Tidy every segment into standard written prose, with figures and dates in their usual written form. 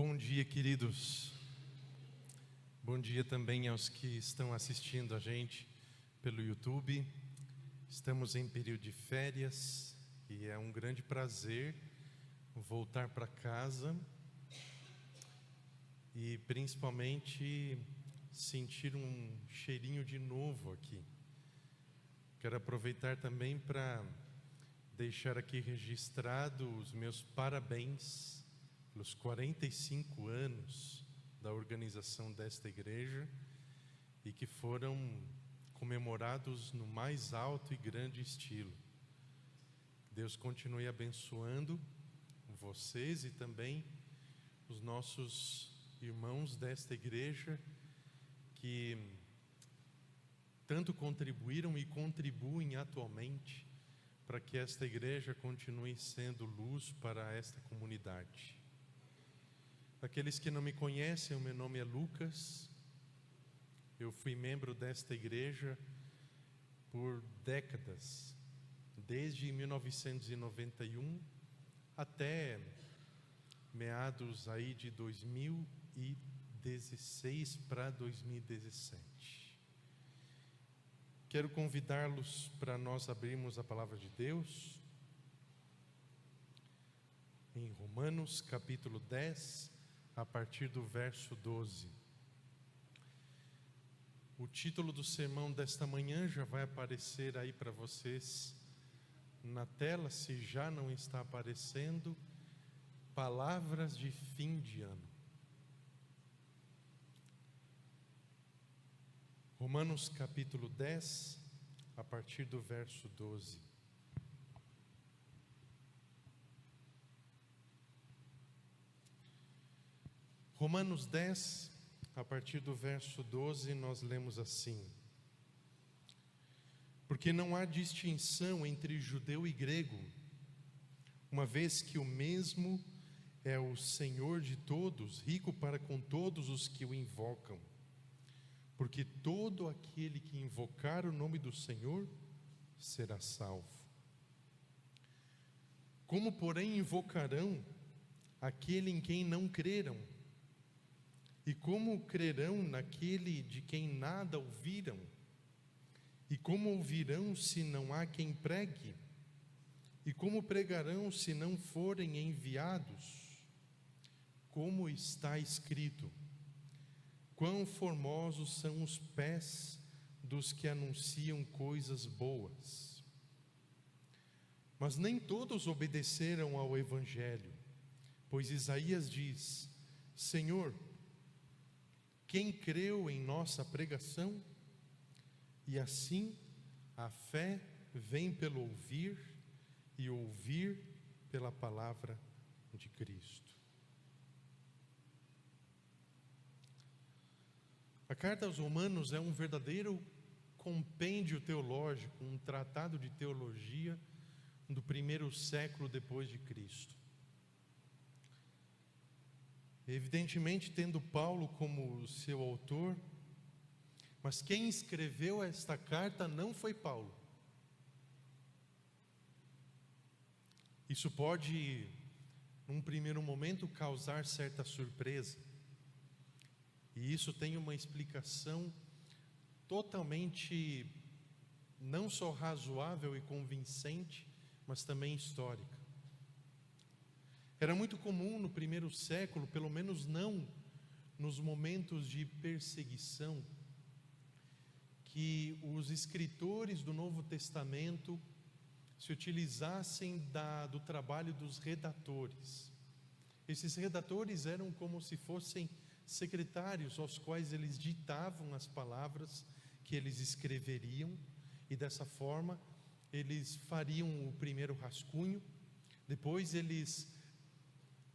Bom dia, queridos. Bom dia também aos que estão assistindo a gente pelo YouTube. Estamos em período de férias e é um grande prazer voltar para casa e principalmente sentir um cheirinho de novo aqui. Quero aproveitar também para deixar aqui registrado os meus parabéns pelos 45 anos da organização desta igreja e que foram comemorados no mais alto e grande estilo. Deus continue abençoando vocês e também os nossos irmãos desta igreja que tanto contribuíram e contribuem atualmente para que esta igreja continue sendo luz para esta comunidade. Aqueles que não me conhecem, o meu nome é Lucas. Eu fui membro desta igreja por décadas, desde 1991 até meados aí de 2016 para 2017. Quero convidá-los para nós abrirmos a palavra de Deus em Romanos capítulo 10, a partir do verso 12. O título do sermão desta manhã já vai aparecer aí para vocês na tela, se já não está aparecendo. Palavras de fim de ano. Romanos capítulo 10, a partir do verso 12. Romanos 10, a partir do verso 12, nós lemos assim: Porque não há distinção entre judeu e grego, uma vez que o mesmo é o Senhor de todos, rico para com todos os que o invocam. Porque todo aquele que invocar o nome do Senhor será salvo. Como, porém, invocarão aquele em quem não creram? E como crerão naquele de quem nada ouviram? E como ouvirão se não há quem pregue? E como pregarão se não forem enviados? Como está escrito: Quão formosos são os pés dos que anunciam coisas boas. Mas nem todos obedeceram ao Evangelho, pois Isaías diz: Senhor, quem creu em nossa pregação? E assim a fé vem pelo ouvir, e ouvir pela palavra de Cristo. A carta aos Romanos é um verdadeiro compêndio teológico, um tratado de teologia do primeiro século depois de Cristo. Evidentemente, tendo Paulo como seu autor, mas quem escreveu esta carta não foi Paulo. Isso pode, num primeiro momento, causar certa surpresa. E isso tem uma explicação totalmente, não só razoável e convincente, mas também histórica. Era muito comum no primeiro século, pelo menos não nos momentos de perseguição, que os escritores do Novo Testamento se utilizassem do trabalho dos redatores. Esses redatores eram como se fossem secretários aos quais eles ditavam as palavras que eles escreveriam, e dessa forma eles fariam o primeiro rascunho, depois eles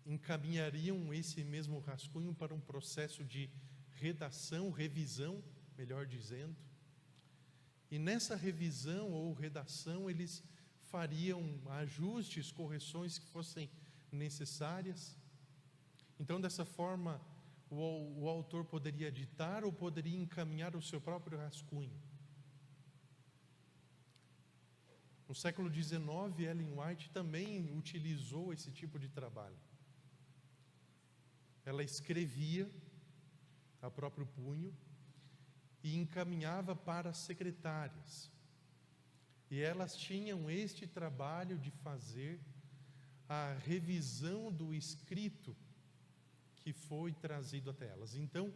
encaminhariam esse mesmo rascunho para um processo de redação, revisão, melhor dizendo, e nessa revisão ou redação eles fariam ajustes, correções que fossem necessárias. Então, dessa forma, o autor poderia ditar ou poderia encaminhar o seu próprio rascunho. No século XIX, Ellen White também utilizou esse tipo de trabalho. ela escrevia a próprio punho e encaminhava para as secretárias. E elas tinham este trabalho de fazer a revisão do escrito que foi trazido até elas. Então,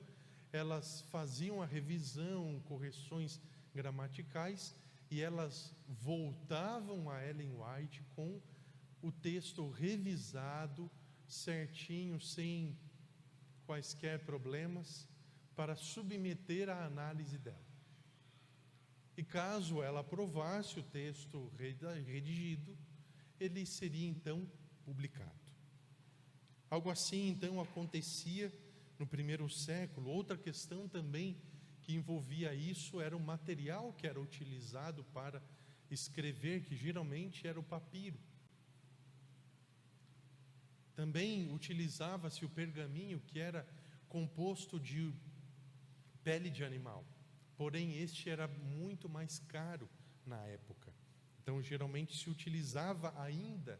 elas faziam a revisão, correções gramaticais, e elas voltavam a Ellen White com o texto revisado, certinho, sem quaisquer problemas, para submeter à análise dela. E caso ela aprovasse o texto redigido, ele seria então publicado. Algo assim então acontecia no primeiro século. Outra questão também que envolvia isso era o material que era utilizado para escrever, que geralmente era o papiro. Também utilizava-se o pergaminho, que era composto de pele de animal, porém este era muito mais caro na época. Então geralmente se utilizava ainda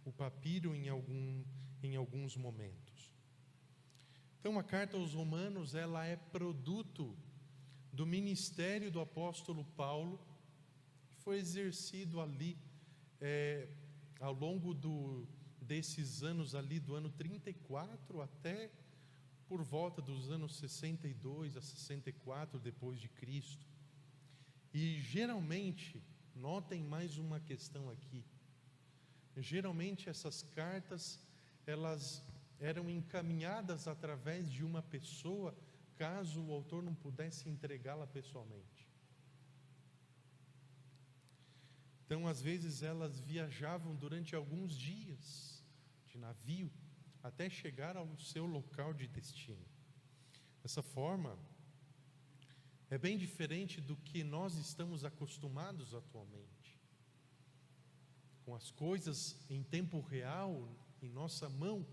o papiro em alguns momentos. Então a carta aos Romanos, ela é produto do ministério do apóstolo Paulo, que foi exercido ali ao longo desses anos ali, do ano 34 até por volta dos anos 62 a 64 depois de Cristo. E geralmente, notem mais uma questão aqui, geralmente essas cartas, elas eram encaminhadas através de uma pessoa, caso o autor não pudesse entregá-la pessoalmente. Então, às vezes, elas viajavam durante alguns dias de navio, até chegar ao seu local de destino. Dessa forma, é bem diferente do que nós estamos acostumados atualmente, com as coisas em tempo real, em nossa mão.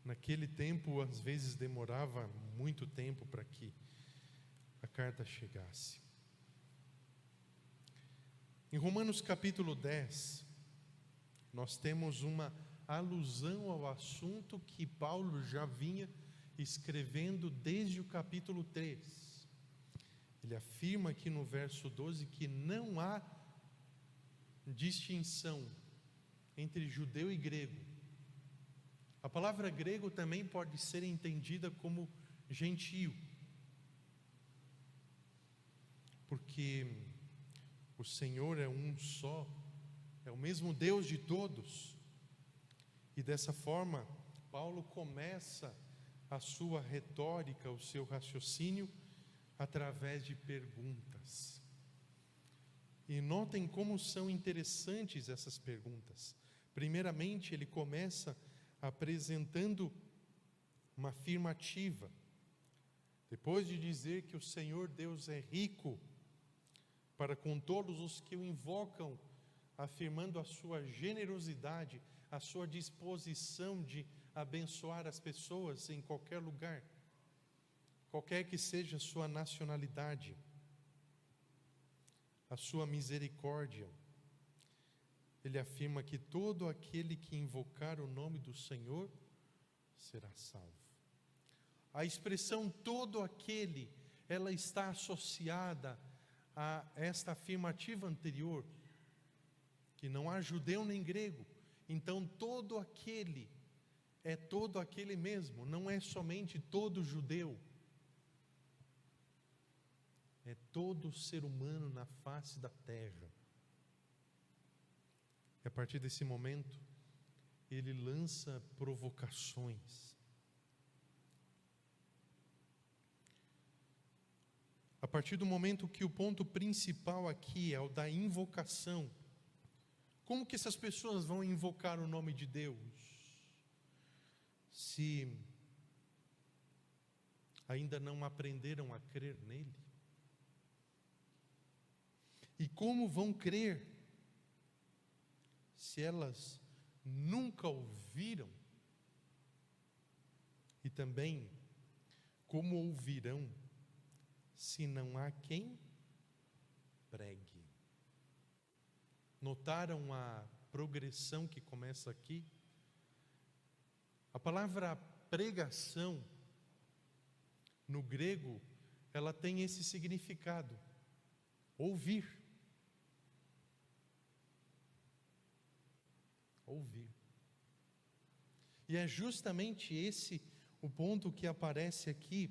Naquele tempo, às vezes, demorava muito tempo para que a carta chegasse. Em Romanos capítulo 10, nós temos uma alusão ao assunto que Paulo já vinha escrevendo desde o capítulo 3. Ele afirma aqui no verso 12 que não há distinção entre judeu e grego. A palavra grego também pode ser entendida como gentio, porque o Senhor é um só, é o mesmo Deus de todos. E dessa forma, Paulo começa a sua retórica, o seu raciocínio, através de perguntas. E notem como são interessantes essas perguntas. Primeiramente, ele começa apresentando uma afirmativa. Depois de dizer que o Senhor Deus é rico para com todos os que o invocam, afirmando a sua generosidade, a sua disposição de abençoar as pessoas em qualquer lugar, qualquer que seja a sua nacionalidade, a sua misericórdia. Ele afirma que todo aquele que invocar o nome do Senhor será salvo. A expressão todo aquele, ela está associada a esta afirmativa anterior, que não há judeu nem grego. Então todo aquele é todo aquele mesmo, não é somente todo judeu, é todo ser humano na face da terra. E a partir desse momento, ele lança provocações. A partir do momento que o ponto principal aqui é o da invocação, como que essas pessoas vão invocar o nome de Deus, se ainda não aprenderam a crer nele? E como vão crer se elas nunca ouviram? E também, como ouvirão se não há quem pregue? Notaram a progressão que começa aqui? A palavra pregação, no grego, ela tem esse significado: ouvir. Ouvir. E é justamente esse o ponto que aparece aqui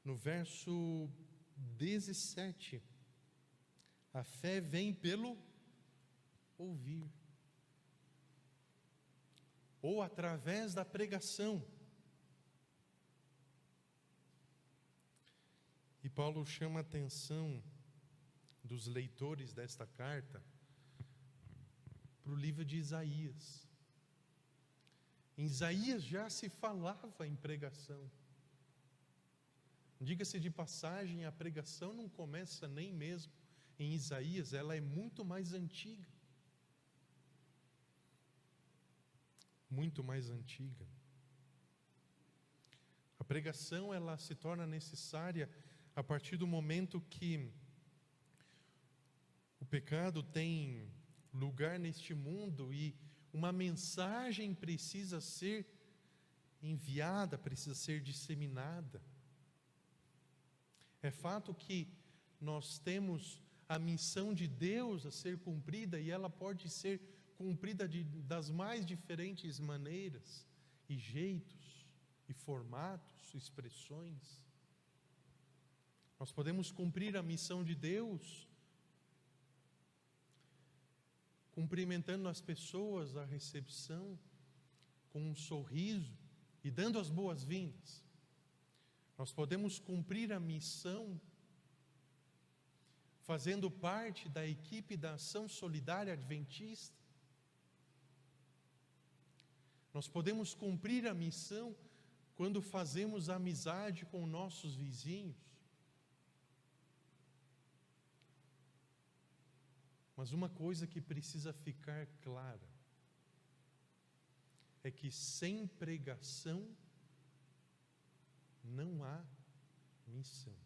no verso 17. A fé vem pelo ouvir, ou através da pregação. E Paulo chama a atenção dos leitores desta carta para o livro de Isaías. Em Isaías já se falava em pregação. Diga-se de passagem, a pregação não começa nem mesmo em Isaías, ela é muito mais antiga. Muito mais antiga. A pregação, ela se torna necessária a partir do momento que o pecado tem lugar neste mundo e uma mensagem precisa ser enviada, precisa ser disseminada. É fato que nós temos a missão de Deus a ser cumprida, e ela pode ser cumprida das mais diferentes maneiras, e jeitos, e formatos, expressões. Nós podemos cumprir a missão de Deus cumprimentando as pessoas à recepção, com um sorriso e dando as boas-vindas. Nós podemos cumprir a missão fazendo parte da equipe da Ação Solidária Adventista. Nós podemos cumprir a missão quando fazemos amizade com nossos vizinhos. Mas uma coisa que precisa ficar clara é que sem pregação não há missão.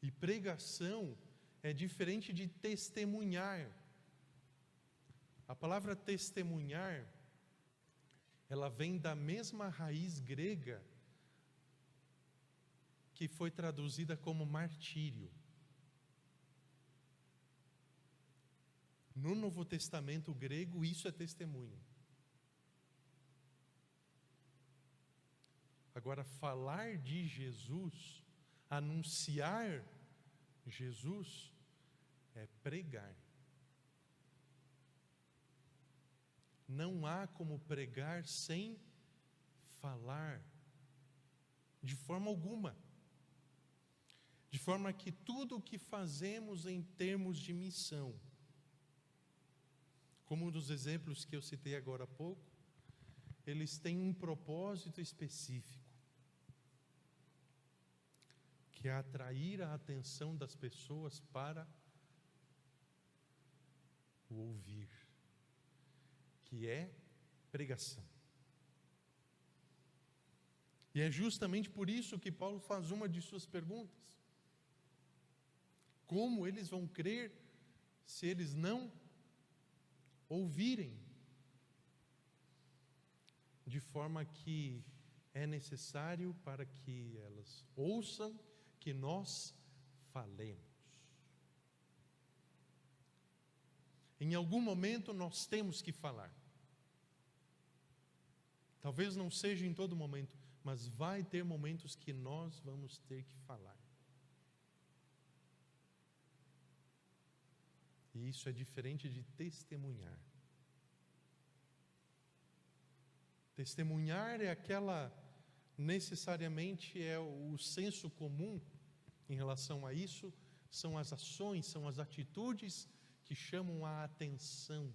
E pregação é diferente de testemunhar. A palavra testemunhar, ela vem da mesma raiz grega que foi traduzida como martírio. No Novo Testamento grego, isso é testemunho. Agora, falar de Jesus, anunciar Jesus, é pregar. Não há como pregar sem falar, de forma alguma. De forma que tudo o que fazemos em termos de missão, como um dos exemplos que eu citei agora há pouco, eles têm um propósito específico, que é atrair a atenção das pessoas para o ouvir, que é pregação. E é justamente por isso que Paulo faz uma de suas perguntas: como eles vão crer se eles não ouvirem? De forma que é necessário, para que elas ouçam, que nós falemos. Em algum momento nós temos que falar. Talvez não seja em todo momento, mas vai ter momentos que nós vamos ter que falar. E isso é diferente de testemunhar. Testemunhar é aquela, necessariamente é o senso comum em relação a isso, são as ações, são as atitudes que chamam a atenção.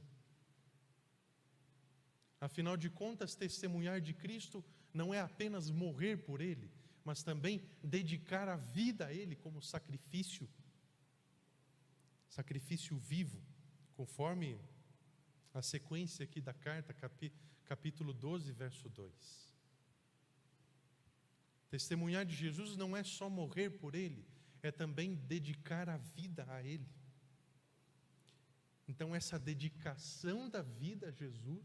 Afinal de contas, testemunhar de Cristo não é apenas morrer por Ele, mas também dedicar a vida a Ele como sacrifício vivo, conforme a sequência aqui da carta, capítulo 12, verso 2. Testemunhar de Jesus não é só morrer por Ele, é também dedicar a vida a Ele. Então essa dedicação da vida a Jesus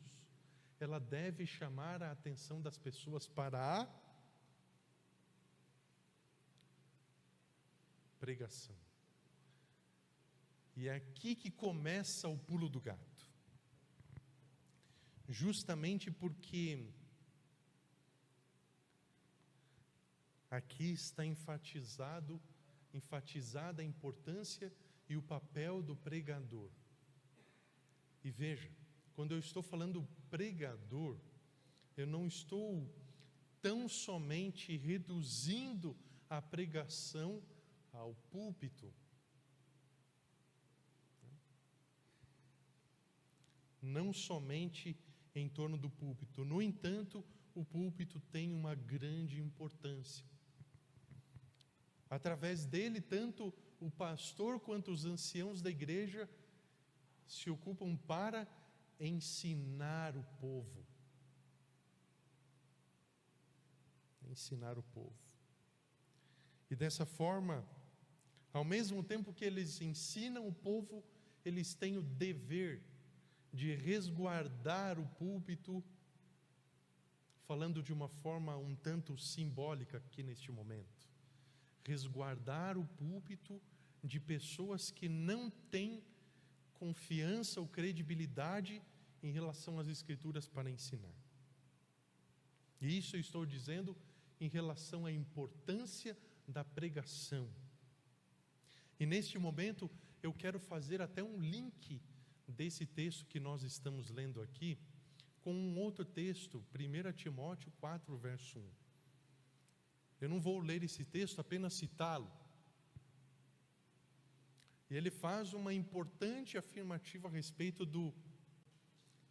ela deve chamar a atenção das pessoas para a pregação. E é aqui que começa o pulo do gato. Justamente porque aqui está enfatizada a importância e o papel do pregador. E veja, quando eu estou falando pregador, eu não estou tão somente reduzindo a pregação ao púlpito. Não somente em torno do púlpito. No entanto, o púlpito tem uma grande importância. Através dele, tanto o pastor quanto os anciãos da igreja se ocupam para ensinar o povo. Ensinar o povo. E dessa forma, ao mesmo tempo que eles ensinam o povo, eles têm o dever de resguardar o púlpito, falando de uma forma um tanto simbólica aqui neste momento. Resguardar o púlpito de pessoas que não têm confiança ou credibilidade em relação às Escrituras para ensinar. E isso eu estou dizendo em relação à importância da pregação. E neste momento eu quero fazer até um link desse texto que nós estamos lendo aqui com um outro texto, 1 Timóteo 4, verso 1. Eu não vou ler esse texto, apenas citá-lo. E ele faz uma importante afirmativa a respeito do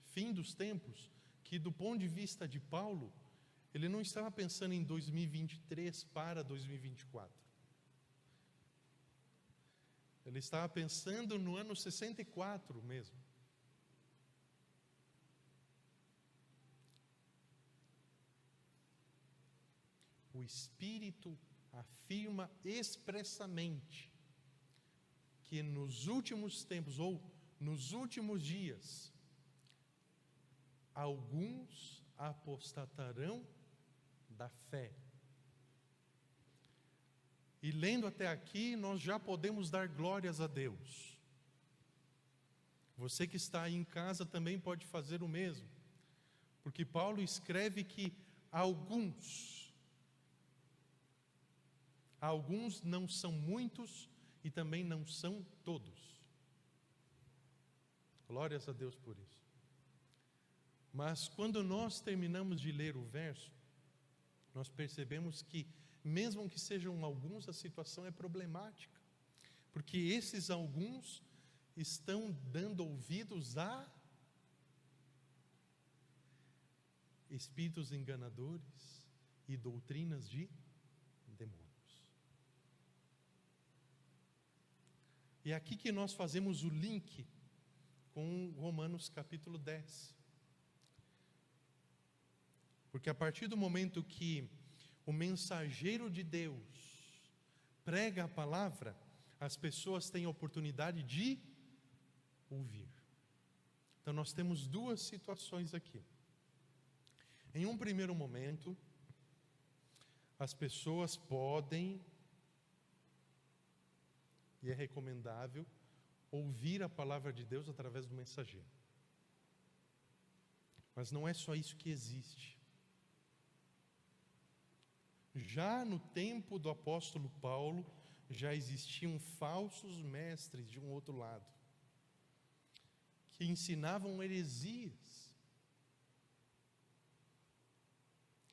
fim dos tempos, que do ponto de vista de Paulo, ele não estava pensando em 2023 para 2024. Ele estava pensando no ano 64 mesmo. O Espírito afirma expressamente que nos últimos tempos, ou nos últimos dias, alguns apostatarão da fé. E lendo até aqui, nós já podemos dar glórias a Deus. Você que está aí em casa também pode fazer o mesmo, porque Paulo escreve que alguns não são muitos e também não são todos. Glórias a Deus por isso. Mas quando nós terminamos de ler o verso, nós percebemos que, mesmo que sejam alguns, a situação é problemática, porque esses alguns estão dando ouvidos a espíritos enganadores e doutrinas de demônios. E é aqui que nós fazemos o link com Romanos capítulo 10. Porque a partir do momento que o mensageiro de Deus prega a palavra, as pessoas têm a oportunidade de ouvir. Então nós temos duas situações aqui. Em um primeiro momento, as pessoas podem, e é recomendável, ouvir a palavra de Deus através do mensageiro. Mas não é só isso que existe. Já no tempo do apóstolo Paulo, já existiam falsos mestres de um outro lado, que ensinavam heresias.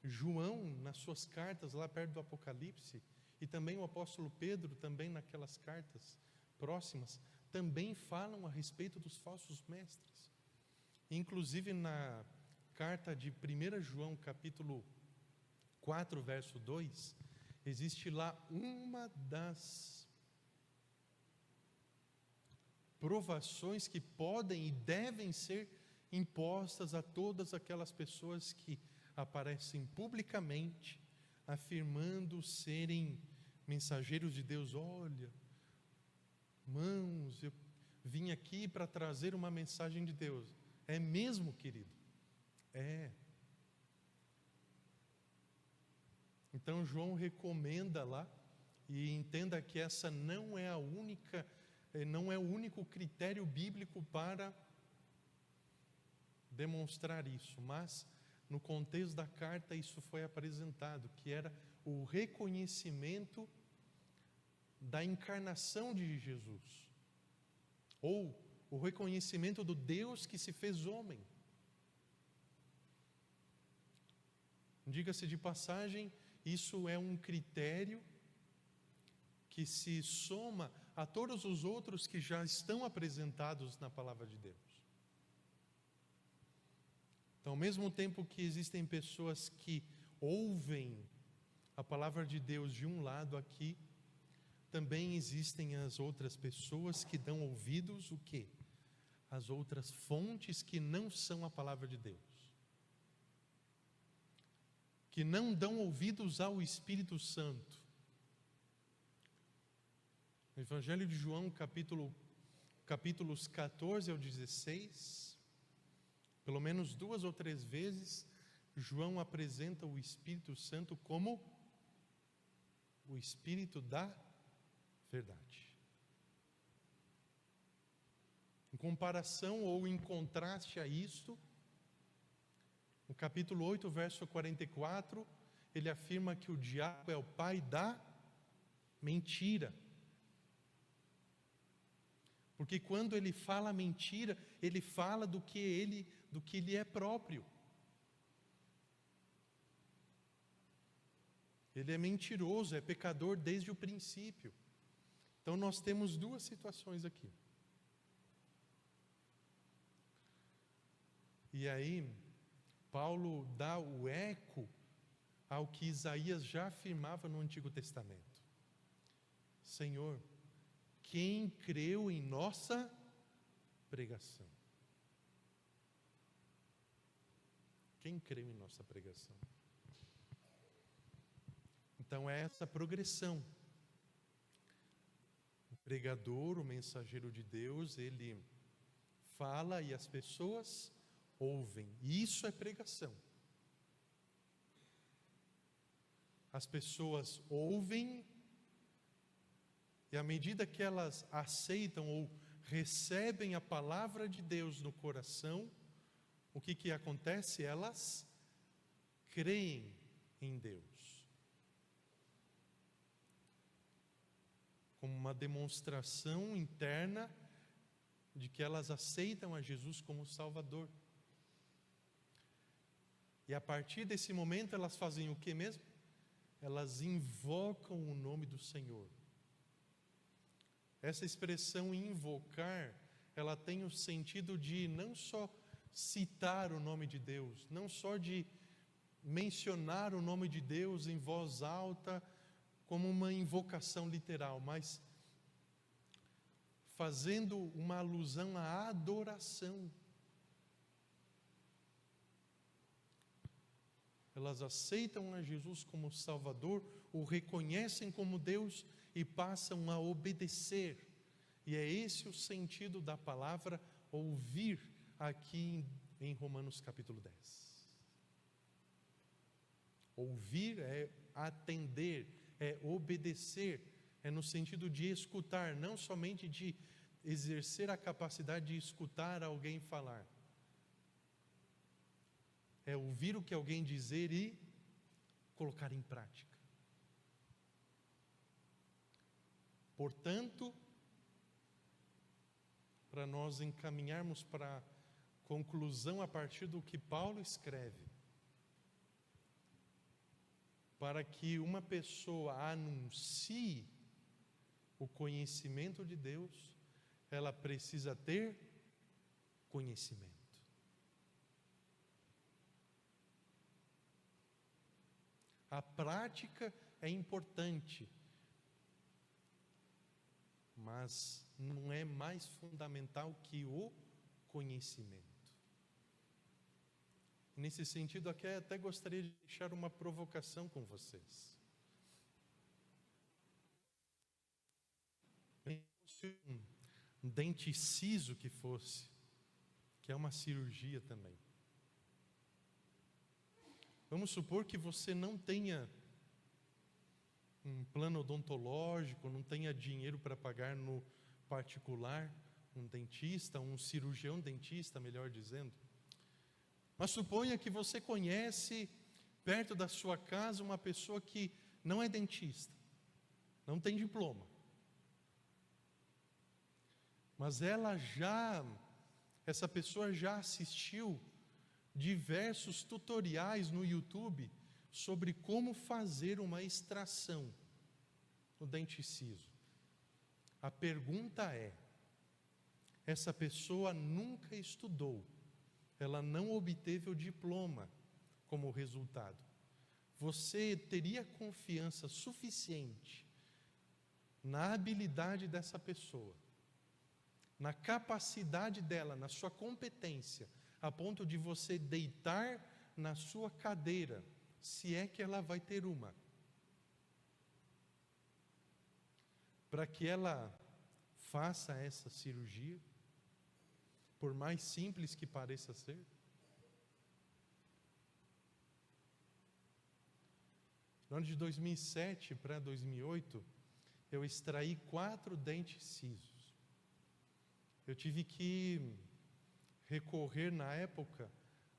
João, nas suas cartas lá perto do Apocalipse, e também o apóstolo Pedro, também naquelas cartas próximas, também falam a respeito dos falsos mestres. Inclusive na carta de 1 João, capítulo 4, verso 2, existe lá uma das provações que podem e devem ser impostas a todas aquelas pessoas que aparecem publicamente afirmando serem mensageiros de Deus. Olha, irmãos, eu vim aqui para trazer uma mensagem de Deus. É mesmo, querido? É. Então João recomenda lá, e entenda que essa não é não é o único critério bíblico para demonstrar isso, mas no contexto da carta isso foi apresentado, que era o reconhecimento da encarnação de Jesus, ou o reconhecimento do Deus que se fez homem. Diga-se de passagem, isso é um critério que se soma a todos os outros que já estão apresentados na palavra de Deus. Então, ao mesmo tempo que existem pessoas que ouvem a palavra de Deus de um lado aqui, também existem as outras pessoas que dão ouvidos, o quê? As outras fontes que não são a palavra de Deus. Que não dão ouvidos ao Espírito Santo. No Evangelho de João, capítulos 14 ao 16, pelo menos 2 ou 3 vezes, João apresenta o Espírito Santo como o Espírito da verdade. Em comparação ou em contraste a isto, no capítulo 8, verso 44, ele afirma que o diabo é o pai da mentira. Porque quando ele fala mentira, ele fala do que ele é próprio. Ele é mentiroso, é pecador desde o princípio. Então nós temos 2 situações aqui. E aí, Paulo dá o eco ao que Isaías já afirmava no Antigo Testamento. Senhor, quem creu em nossa pregação? Quem creu em nossa pregação? Então é essa progressão. O pregador, o mensageiro de Deus, ele fala e as pessoas ouvem. E isso é pregação. As pessoas ouvem e à medida que elas aceitam ou recebem a palavra de Deus no coração, o que acontece? Elas creem em Deus. Como uma demonstração interna de que elas aceitam a Jesus como Salvador. E a partir desse momento elas fazem o que mesmo? Elas invocam o nome do Senhor. Essa expressão invocar, ela tem o sentido de não só citar o nome de Deus, não só de mencionar o nome de Deus em voz alta, como uma invocação literal, mas fazendo uma alusão à adoração. Elas aceitam a Jesus como Salvador, o reconhecem como Deus e passam a obedecer. E é esse o sentido da palavra ouvir aqui em Romanos capítulo 10. Ouvir é atender, é obedecer, é no sentido de escutar, não somente de exercer a capacidade de escutar alguém falar. É ouvir o que alguém dizer e colocar em prática. Portanto, para nós encaminharmos para a conclusão a partir do que Paulo escreve, para que uma pessoa anuncie o conhecimento de Deus, ela precisa ter conhecimento. A prática é importante, mas não é mais fundamental que o conhecimento. Nesse sentido, aqui eu até gostaria de deixar uma provocação com vocês. Um dente ciso que fosse, que é uma cirurgia também. Vamos supor que você não tenha um plano odontológico, não tenha dinheiro para pagar no particular um dentista, um cirurgião dentista, melhor dizendo. Mas suponha que você conhece perto da sua casa uma pessoa que não é dentista, não tem diploma, mas essa pessoa já assistiu diversos tutoriais no YouTube sobre como fazer uma extração no dente ciso. A pergunta é: essa pessoa nunca estudou, ela não obteve o diploma como resultado. Você teria confiança suficiente na habilidade dessa pessoa, na capacidade dela, na sua competência, a ponto de você deitar na sua cadeira, se é que ela vai ter uma, para que ela faça essa cirurgia, por mais simples que pareça ser? No ano de 2007 para 2008, eu extraí 4 dentes cisos. Eu tive que recorrer, na época,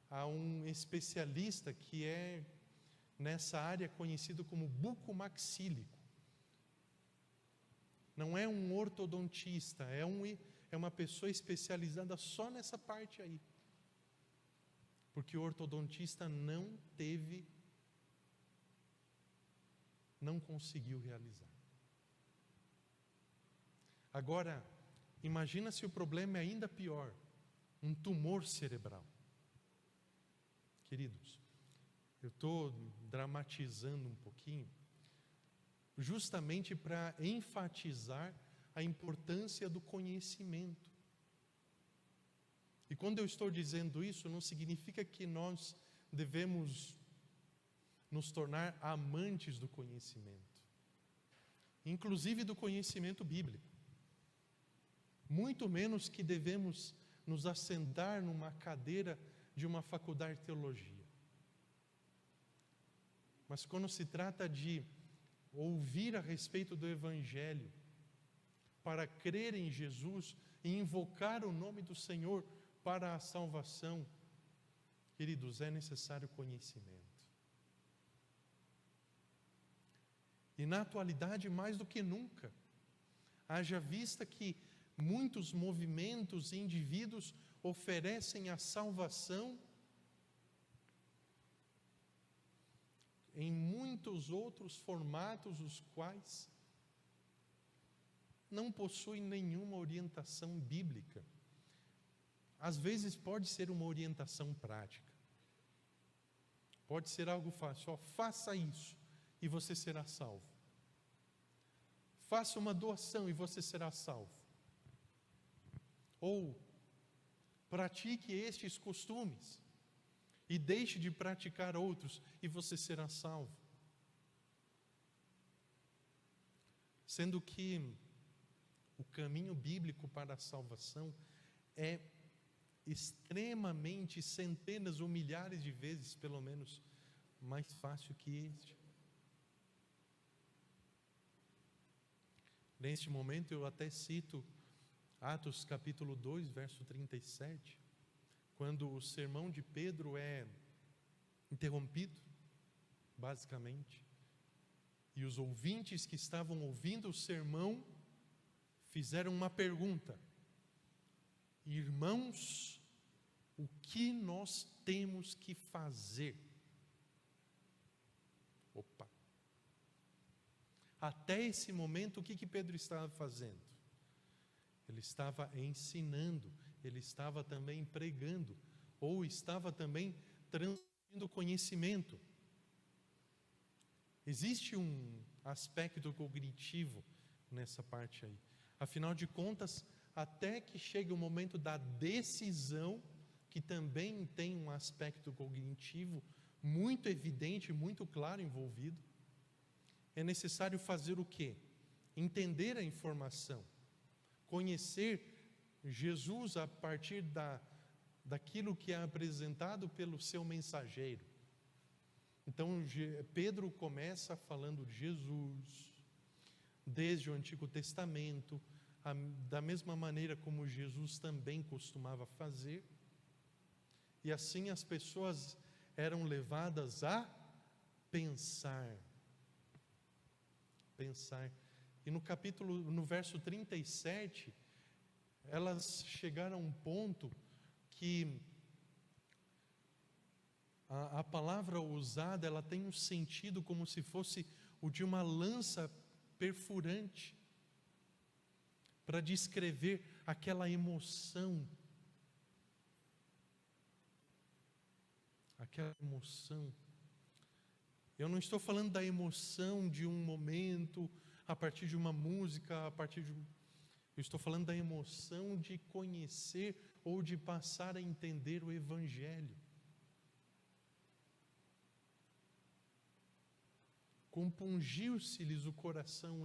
a um especialista que é, nessa área, conhecido como bucomaxílico. Não é um ortodontista, é uma pessoa especializada só nessa parte aí. Porque o ortodontista não conseguiu realizar. Agora, imagina se o problema é ainda pior, um tumor cerebral. Queridos, eu estou dramatizando um pouquinho, justamente para enfatizar a importância do conhecimento. E quando eu estou dizendo isso, não significa que nós devemos nos tornar amantes do conhecimento, inclusive do conhecimento bíblico. Muito menos que devemos nos assentar numa cadeira de uma faculdade de teologia. Mas quando se trata de ouvir a respeito do Evangelho, para crer em Jesus e invocar o nome do Senhor para a salvação, queridos, é necessário conhecimento. E na atualidade, mais do que nunca, haja vista que muitos movimentos e indivíduos oferecem a salvação em muitos outros formatos, os quais não possuem nenhuma orientação bíblica. Às vezes pode ser uma orientação prática, pode ser algo fácil, faça isso e você será salvo. Faça uma doação e você será salvo. Ou pratique estes costumes e deixe de praticar outros e você será salvo. Sendo que o caminho bíblico para a salvação é extremamente, centenas ou milhares de vezes, pelo menos, mais fácil que este. Neste momento eu até cito Atos capítulo 2, verso 37, quando o sermão de Pedro é interrompido, basicamente, e os ouvintes que estavam ouvindo o sermão fizeram uma pergunta: irmãos, o que nós temos que fazer? Opa! Até esse momento, o que Pedro estava fazendo? Ele estava ensinando, ele estava também pregando, ou estava também transmitindo conhecimento. Existe um aspecto cognitivo nessa parte aí. Afinal de contas, até que chegue o momento da decisão, que também tem um aspecto cognitivo muito evidente, muito claro envolvido, é necessário fazer o quê? Entender a informação, conhecer Jesus a partir daquilo que é apresentado pelo seu mensageiro. Então, Pedro começa falando de Jesus, desde o Antigo Testamento, da mesma maneira como Jesus também costumava fazer, e assim as pessoas eram levadas a pensar. E no verso 37, elas chegaram a um ponto que a palavra usada, ela tem um sentido como se fosse o de uma lança perfurante, para descrever aquela emoção. Eu não estou falando da emoção de um momento, a partir de uma música, eu estou falando da emoção de conhecer ou de passar a entender o Evangelho. Compungiu-se-lhes o coração.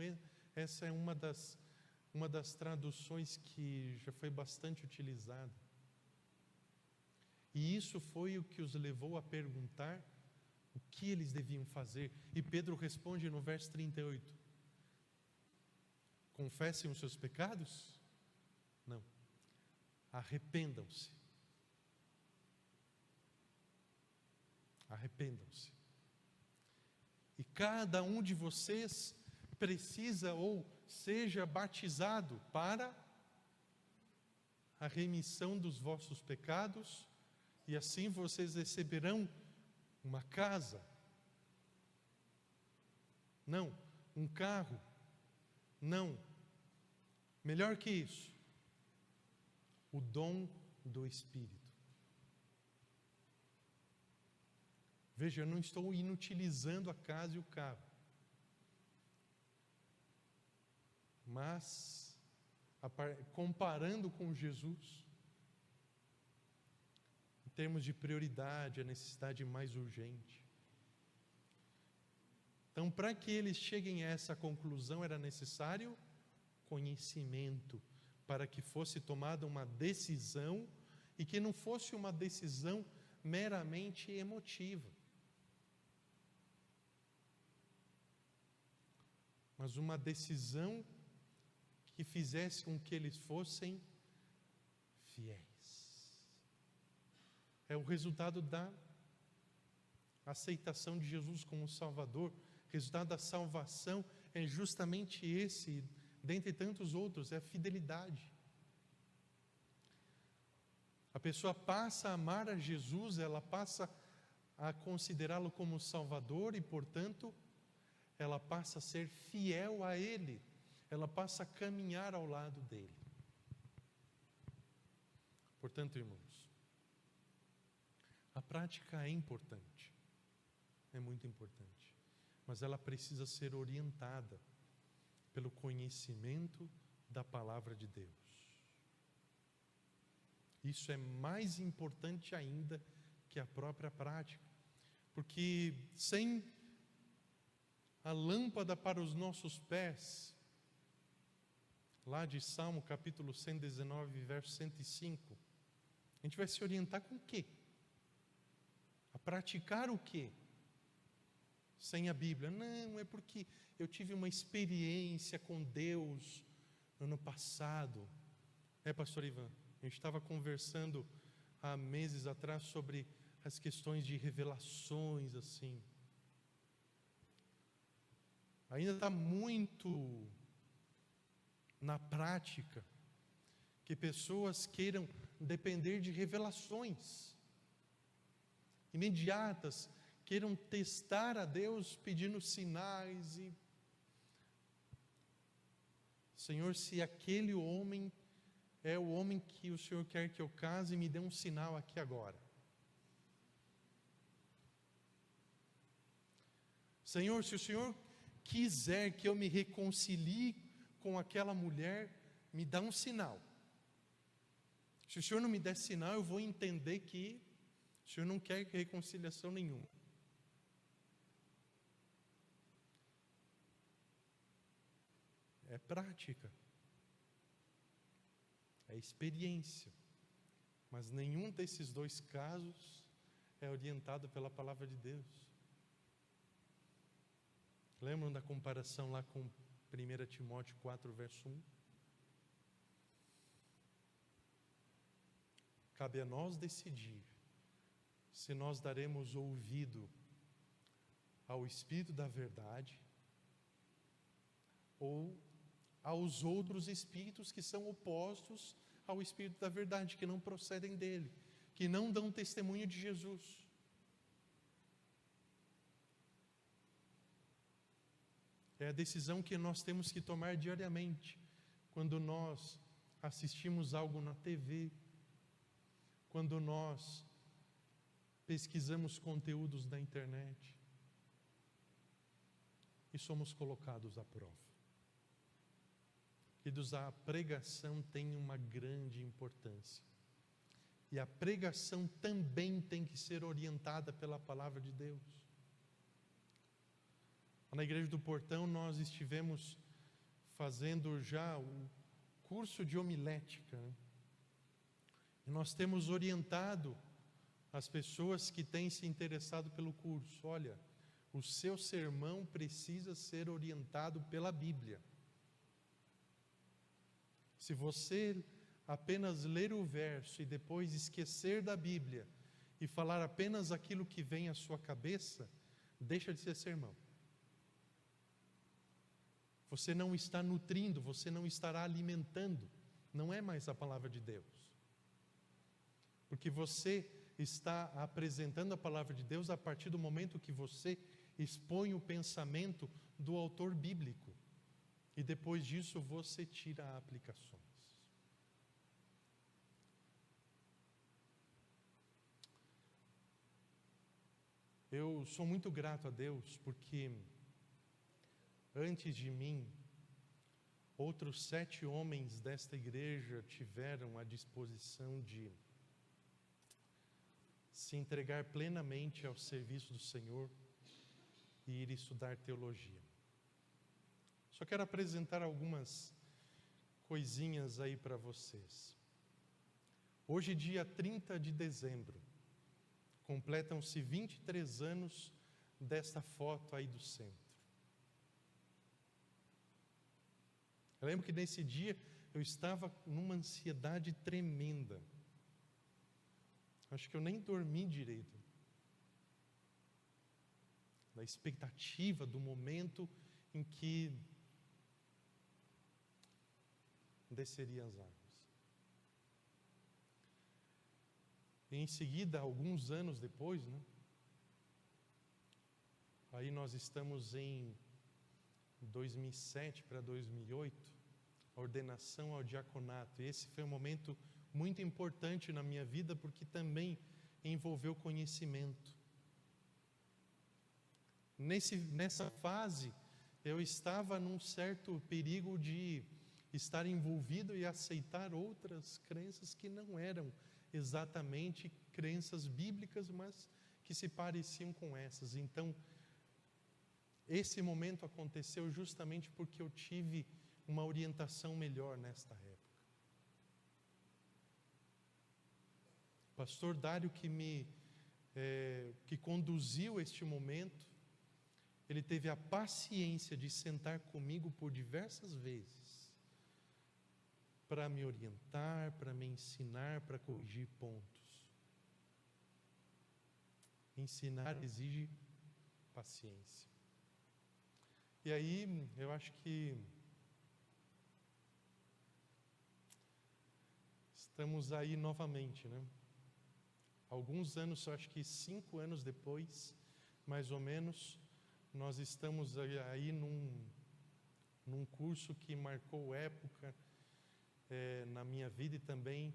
Essa é uma das traduções que já foi bastante utilizada. E isso foi o que os levou a perguntar o que eles deviam fazer. E Pedro responde no verso 38: confessem os seus pecados? Não. Arrependam-se. E cada um de vocês precisa ou seja batizado para a remissão dos vossos pecados, e assim vocês receberão uma casa. Não, um carro. Não. Melhor que isso, o dom do Espírito. Veja, eu não estou inutilizando a casa e o carro, mas comparando com Jesus, em termos de prioridade, a necessidade mais urgente. Então, para que eles cheguem a essa conclusão, era necessário conhecimento, para que fosse tomada uma decisão, e que não fosse uma decisão meramente emotiva, mas uma decisão que fizesse com que eles fossem fiéis. É o resultado da aceitação de Jesus como Salvador. O resultado da salvação é justamente esse, dentre tantos outros, é a fidelidade. A pessoa passa a amar a Jesus, ela passa a considerá-lo como Salvador e, portanto, ela passa a ser fiel a Ele, ela passa a caminhar ao lado dEle. Portanto, irmãos, a prática é importante, é muito importante, mas ela precisa ser orientada pelo conhecimento da Palavra de Deus. Isso é mais importante ainda que a própria prática, porque sem a lâmpada para os nossos pés, lá de Salmo capítulo 119, verso 105, a gente vai se orientar com o quê? A praticar o quê? Sem a Bíblia? Não, é porque eu tive uma experiência com Deus no ano passado. Pastor Ivan, a gente estava conversando há meses atrás sobre as questões de revelações, assim. Ainda está muito na prática que pessoas queiram depender de revelações imediatas, queiram testar a Deus pedindo sinais e... Senhor, se aquele homem é o homem que o Senhor quer que eu case, me dê um sinal aqui agora. Senhor, se o Senhor quiser que eu me reconcilie com aquela mulher, me dá um sinal. Se o Senhor não me der sinal, eu vou entender que o Senhor não quer reconciliação nenhuma. É prática, é experiência, mas nenhum desses dois casos é orientado pela Palavra de Deus. Lembram da comparação lá com 1 Timóteo 4, verso 1? Cabe a nós decidir se nós daremos ouvido ao Espírito da verdade ou aos outros espíritos que são opostos ao Espírito da verdade, que não procedem dele, que não dão testemunho de Jesus. É a decisão que nós temos que tomar diariamente, quando nós assistimos algo na TV, quando nós pesquisamos conteúdos na internet e somos colocados à prova. Queridos, a pregação tem uma grande importância. E a pregação também tem que ser orientada pela palavra de Deus. Na Igreja do Portão nós estivemos fazendo já o curso de homilética, né? E nós temos orientado as pessoas que têm se interessado pelo curso: olha, o seu sermão precisa ser orientado pela Bíblia. Se você apenas ler o verso e depois esquecer da Bíblia e falar apenas aquilo que vem à sua cabeça, deixa de ser sermão. Você não está nutrindo, você não estará alimentando, não é mais a palavra de Deus. Porque você está apresentando a palavra de Deus a partir do momento que você expõe o pensamento do autor bíblico. E depois disso você tira aplicações. Eu sou muito grato a Deus porque antes de mim, outros 7 homens desta igreja tiveram a disposição de se entregar plenamente ao serviço do Senhor e ir estudar teologia. Só quero apresentar algumas coisinhas aí para vocês. Hoje, dia 30 de dezembro, completam-se 23 anos desta foto aí do centro. Eu lembro que nesse dia eu estava numa ansiedade tremenda. Acho que eu nem dormi direito. Da expectativa do momento em que desceria as águas. E em seguida, alguns anos depois, né? Aí nós estamos em 2007 para 2008, a ordenação ao diaconato. E esse foi um momento muito importante na minha vida, porque também envolveu conhecimento. Nessa fase, eu estava num certo perigo de estar envolvido e aceitar outras crenças que não eram exatamente crenças bíblicas, mas que se pareciam com essas. Então, esse momento aconteceu justamente porque eu tive uma orientação melhor nesta época. O pastor Dário que conduziu este momento, ele teve a paciência de sentar comigo por diversas vezes para me orientar, para me ensinar, para corrigir pontos. Ensinar exige paciência. E aí, eu acho que estamos aí novamente, né? Alguns anos, eu acho que 5 anos depois, mais ou menos, nós estamos aí num curso que marcou época na minha vida e também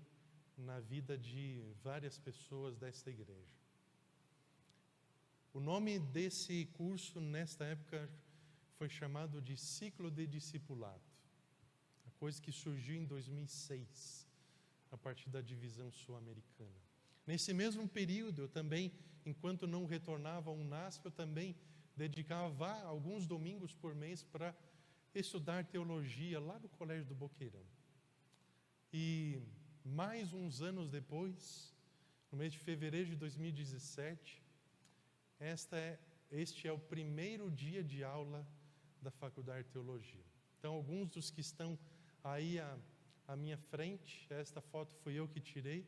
na vida de várias pessoas desta igreja. O nome desse curso, nesta época, foi chamado de Ciclo de Discipulado, a coisa que surgiu em 2006, a partir da divisão sul-americana. Nesse mesmo período, eu também, enquanto não retornava ao UNASP, eu também dedicava alguns domingos por mês para estudar teologia lá no Colégio do Boqueirão. E mais uns anos depois, no mês de fevereiro de 2017, este é o primeiro dia de aula da Faculdade de Teologia. Então, alguns dos que estão aí à minha frente, esta foto fui eu que tirei,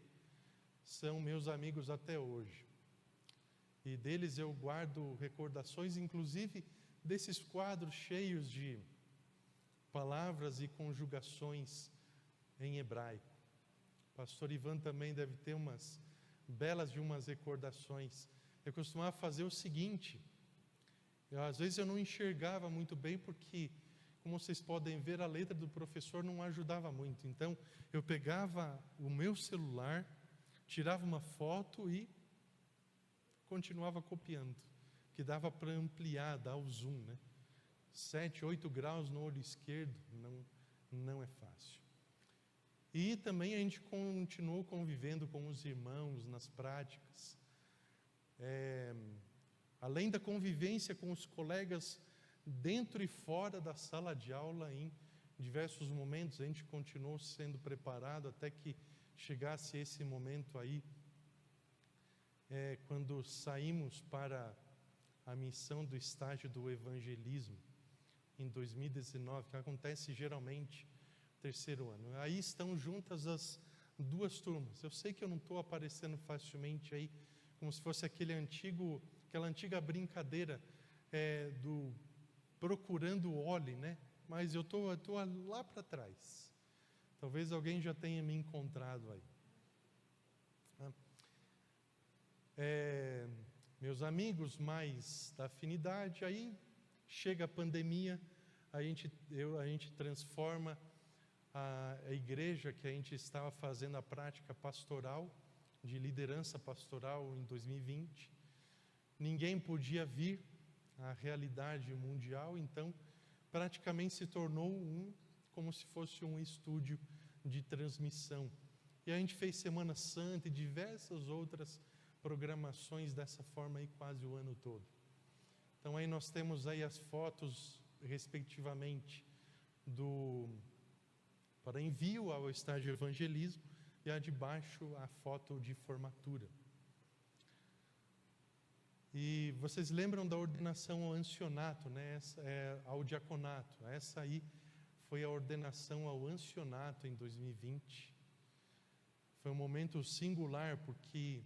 são meus amigos até hoje. E deles eu guardo recordações, inclusive desses quadros cheios de palavras e conjugações em hebraico. O pastor Ivan também deve ter umas belas de umas recordações. Eu costumava fazer o seguinte, às vezes eu não enxergava muito bem porque, como vocês podem ver, a letra do professor não ajudava muito. Então, eu pegava o meu celular, tirava uma foto e continuava copiando, que dava para ampliar, dar o zoom, né? 7, 8 graus no olho esquerdo, não é fácil. E também a gente continuou convivendo com os irmãos nas práticas. Além da convivência com os colegas dentro e fora da sala de aula, em diversos momentos a gente continuou sendo preparado até que chegasse esse momento aí, quando saímos para a missão do estágio do evangelismo em 2019, que acontece geralmente no terceiro ano. Aí estão juntas as duas turmas. Eu sei que eu não estou aparecendo facilmente aí, como se fosse aquela antiga brincadeira do procurando o Oli, né? Mas eu estou lá para trás. Talvez alguém já tenha me encontrado aí. Meus amigos mais da afinidade, aí chega a pandemia, a gente transforma a igreja que a gente estava fazendo a prática pastoral, de liderança pastoral em 2020. Ninguém podia vir à realidade mundial, então praticamente se tornou como se fosse um estúdio de transmissão. E a gente fez Semana Santa e diversas outras programações dessa forma aí quase o ano todo. Então aí nós temos aí as fotos, respectivamente, para envio ao estágio de evangelismo, e a de baixo a foto de formatura. E vocês lembram da ordenação ao ancionato, né? Ao diaconato. Essa aí foi a ordenação ao ancionato em 2020. Foi um momento singular, porque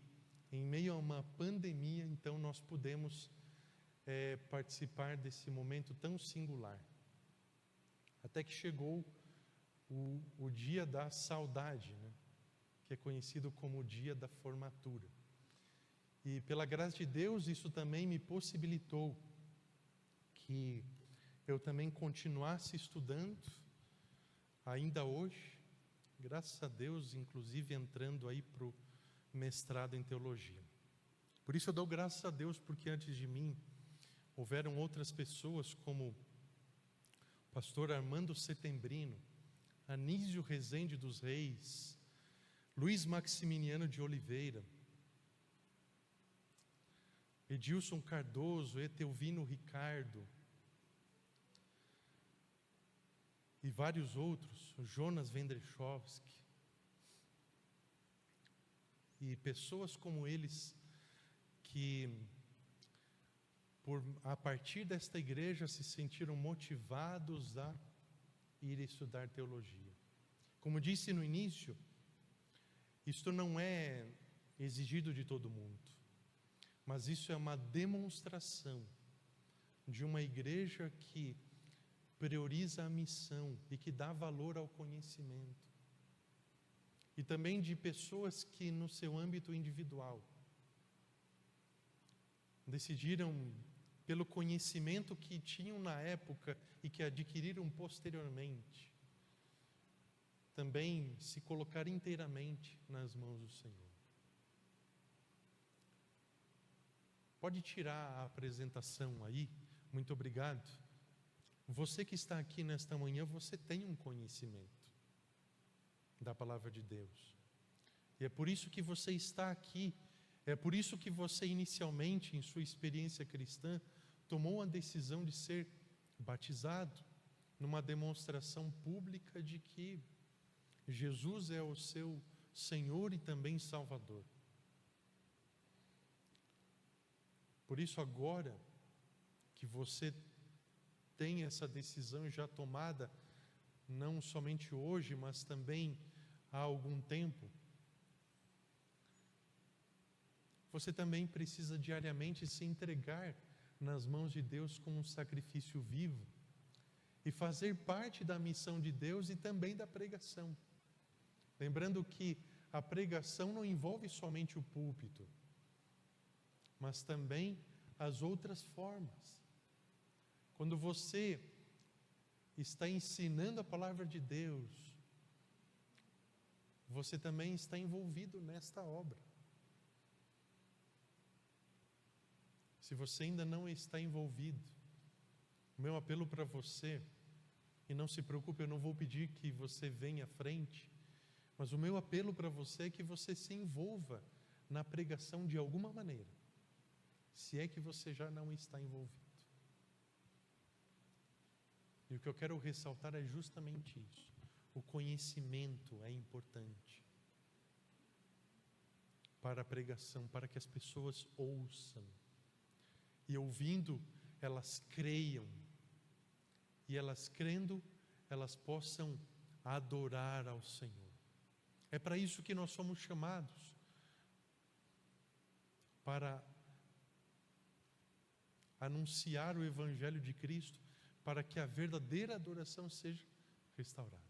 em meio a uma pandemia, então nós pudemos participar desse momento tão singular. Até que chegou o dia da saudade, né? Que é conhecido como o dia da formatura. E pela graça de Deus, isso também me possibilitou que eu também continuasse estudando, ainda hoje, graças a Deus, inclusive entrando aí para o mestrado em teologia. Por isso eu dou graças a Deus, porque antes de mim houveram outras pessoas como o pastor Armando Setembrino, Anísio Rezende dos Reis, Luiz Maximiliano de Oliveira, Edilson Cardoso, Etelvino Ricardo e vários outros, Jonas Vendrechovski, e pessoas como eles que a partir desta igreja se sentiram motivados a ir estudar teologia. Como disse no início, isto não é exigido de todo mundo, mas isso é uma demonstração de uma igreja que prioriza a missão e que dá valor ao conhecimento. E também de pessoas que no seu âmbito individual decidiram, pelo conhecimento que tinham na época e que adquiriram posteriormente, também se colocar inteiramente nas mãos do Senhor. Pode tirar a apresentação aí, muito obrigado. Você que está aqui nesta manhã, você tem um conhecimento da palavra de Deus. E é por isso que você está aqui, é por isso que você inicialmente, em sua experiência cristã, tomou a decisão de ser batizado, numa demonstração pública de que Jesus é o seu Senhor e também Salvador. Por isso, agora que você tem essa decisão já tomada, não somente hoje, mas também há algum tempo, você também precisa diariamente se entregar nas mãos de Deus como um sacrifício vivo e fazer parte da missão de Deus e também da pregação. Lembrando que a pregação não envolve somente o púlpito, mas também as outras formas. Quando você está ensinando a palavra de Deus, você também está envolvido nesta obra. Se você ainda não está envolvido, o meu apelo para você, e não se preocupe, eu não vou pedir que você venha à frente, mas o meu apelo para você é que você se envolva na pregação de alguma maneira, se é que você já não está envolvido. E o que eu quero ressaltar é justamente isso. O conhecimento é importante para a pregação, para que as pessoas ouçam. E ouvindo, elas creiam. E elas crendo, elas possam adorar ao Senhor. É para isso que nós somos chamados. Para anunciar o Evangelho de Cristo, para que a verdadeira adoração seja restaurada.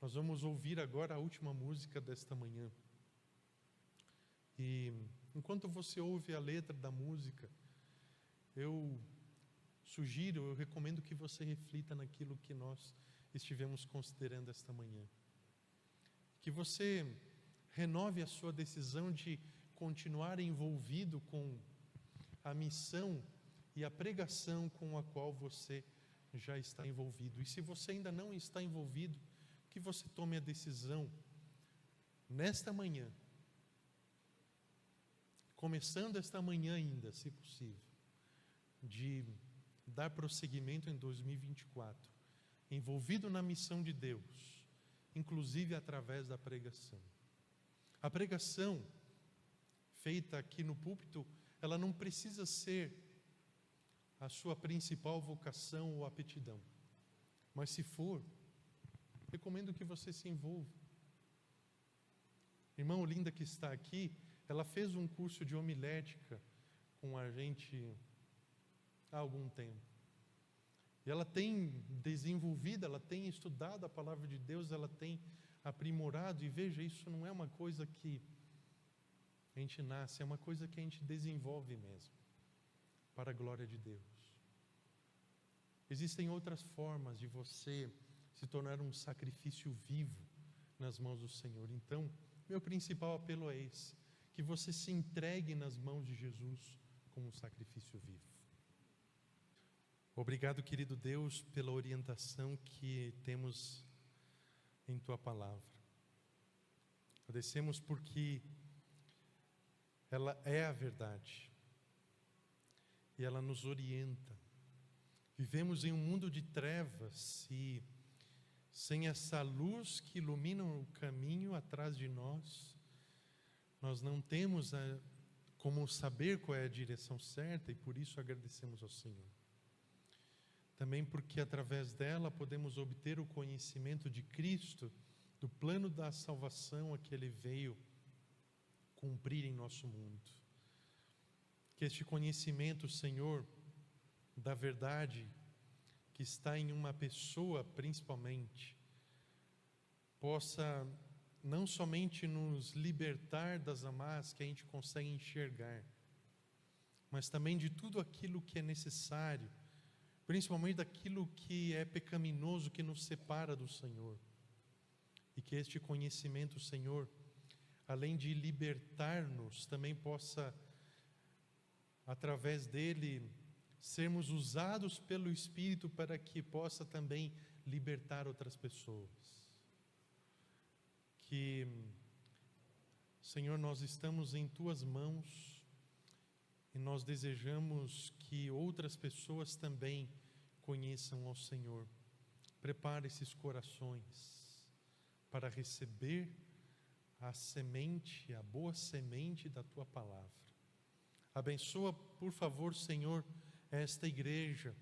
Nós vamos ouvir agora a última música desta manhã. E enquanto você ouve a letra da música, eu recomendo que você reflita naquilo que nós estivemos considerando esta manhã. Que você renove a sua decisão de continuar envolvido com a missão e a pregação com a qual você já está envolvido. E se você ainda não está envolvido, que você tome a decisão nesta manhã, começando esta manhã ainda, se possível, de dar prosseguimento em 2024, envolvido na missão de Deus, inclusive através da pregação. A pregação feita aqui no púlpito, ela não precisa ser a sua principal vocação ou aptidão, mas se for, recomendo que você se envolva. Irmã Olinda, que está aqui, ela fez um curso de homilética com a gente há algum tempo. E ela tem desenvolvido, ela tem estudado a palavra de Deus, ela tem aprimorado, e veja, isso não é uma coisa que a gente nasce, é uma coisa que a gente desenvolve mesmo, para a glória de Deus. Existem outras formas de você se tornar um sacrifício vivo nas mãos do Senhor. Então, meu principal apelo é esse, que você se entregue nas mãos de Jesus como um sacrifício vivo. Obrigado, querido Deus, pela orientação que temos em Tua Palavra. Agradecemos porque ela é a verdade e ela nos orienta. Vivemos em um mundo de trevas e sem essa luz que ilumina o caminho atrás de nós, nós não temos como saber qual é a direção certa, e por isso agradecemos ao Senhor. Também porque através dela podemos obter o conhecimento de Cristo, do plano da salvação a que Ele veio cumprir em nosso mundo. Que este conhecimento, Senhor, da verdade que está em uma pessoa principalmente, possa não somente nos libertar das amarras que a gente consegue enxergar, mas também de tudo aquilo que é necessário, principalmente daquilo que é pecaminoso, que nos separa do Senhor. E que este conhecimento, Senhor, além de libertar-nos, também possa, através dele, sermos usados pelo Espírito para que possa também libertar outras pessoas. Que, Senhor, nós estamos em Tuas mãos e nós desejamos que outras pessoas também conheçam ao Senhor. Prepara esses corações para receber a semente, a boa semente da Tua Palavra. Abençoa, por favor, Senhor, esta igreja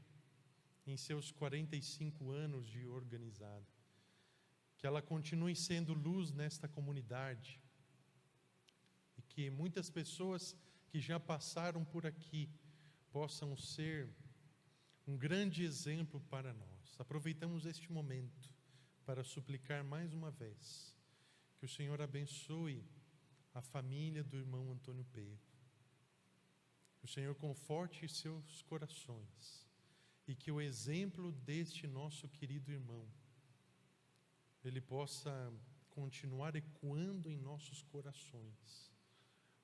em seus 45 anos de organizada. Que ela continue sendo luz nesta comunidade. E que muitas pessoas que já passaram por aqui possam ser um grande exemplo para nós. Aproveitamos este momento para suplicar mais uma vez que o Senhor abençoe a família do irmão Antônio Pedro. Que o Senhor conforte seus corações e que o exemplo deste nosso querido irmão, ele possa continuar ecoando em nossos corações,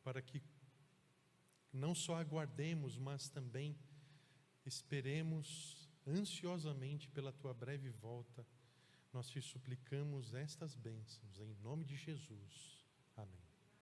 para que não só aguardemos, mas também esperemos ansiosamente pela tua breve volta. Nós te suplicamos estas bênçãos, em nome de Jesus.